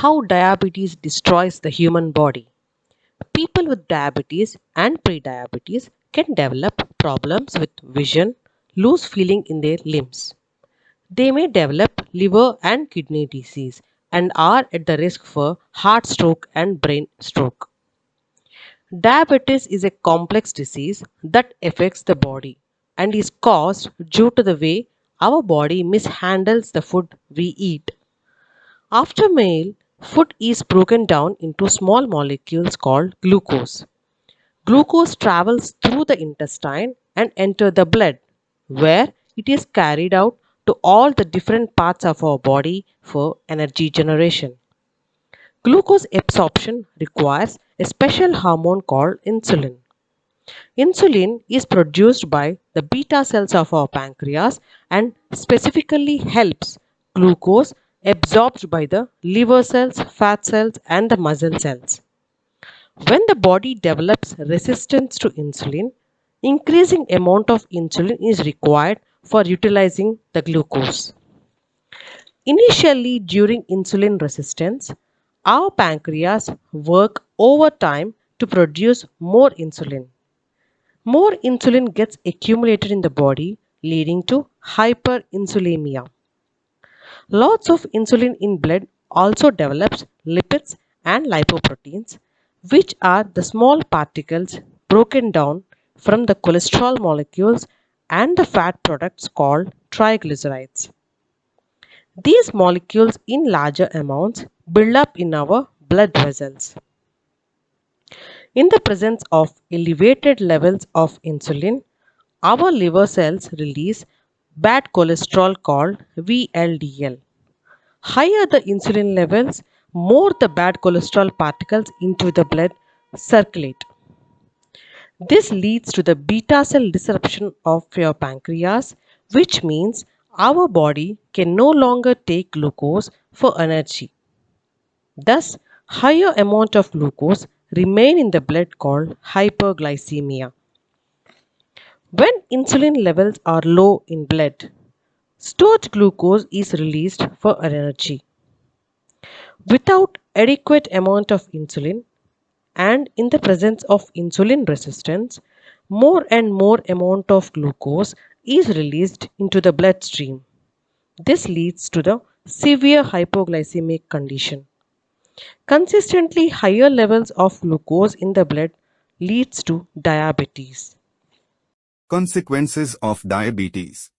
How diabetes destroys the human body. People with diabetes and prediabetes can develop problems with vision, lose feeling in their limbs. They may develop liver and kidney disease and are at the risk for heart stroke and brain stroke. Diabetes is a complex disease that affects the body and is caused due to the way our body mishandles the food we eat. After meal, food is broken down into small molecules called glucose. Glucose travels through the intestine and enters the blood, where it is carried out to all the different parts of our body for energy generation. Glucose absorption requires a special hormone called insulin. Insulin is produced by the beta cells of our pancreas and specifically helps glucose absorbed by the liver cells, fat cells, and the muscle cells. When the body develops resistance to insulin, increasing amount of insulin is required for utilizing the glucose. Initially, during insulin resistance, our pancreas work overtime to produce more insulin. More insulin gets accumulated in the body, leading to hyperinsulinemia. Lots of insulin in blood also develops lipids and lipoproteins, which are the small particles broken down from the cholesterol molecules and the fat products called triglycerides. These molecules in larger amounts build up in our blood vessels. In the presence of elevated levels of insulin, our liver cells release bad cholesterol called VLDL. Higher the insulin levels, more the bad cholesterol particles into the blood circulate. This leads to the beta cell disruption of your pancreas, which means our body can no longer take glucose for energy. Thus, higher amount of glucose remain in the blood called hyperglycemia. When insulin levels are low in blood, stored glucose is released for energy. Without adequate amount of insulin and in the presence of insulin resistance, more and more amount of glucose is released into the bloodstream. This leads to the severe hypoglycemic condition. Consistently higher levels of glucose in the blood leads to diabetes. Consequences of diabetes.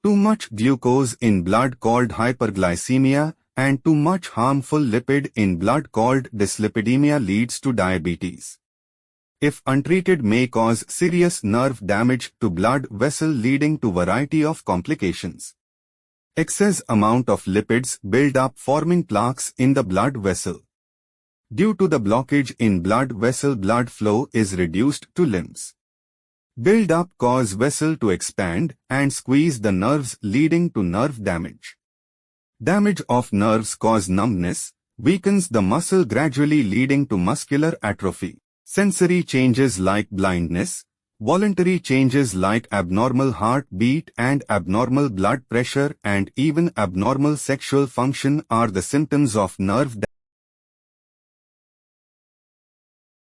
Too much glucose in blood called hyperglycemia and too much harmful lipid in blood called dyslipidemia leads to diabetes. If untreated may cause serious nerve damage to blood vessel leading to variety of complications. Excess amount of lipids build up forming plaques in the blood vessel. Due to the blockage in blood vessel, blood flow is reduced to limbs. Build up cause vessel to expand and squeeze the nerves leading to nerve damage. Damage of nerves cause numbness, weakens the muscle gradually leading to muscular atrophy. Sensory changes like blindness, voluntary changes like abnormal heartbeat and abnormal blood pressure and even abnormal sexual function are the symptoms of nerve damage.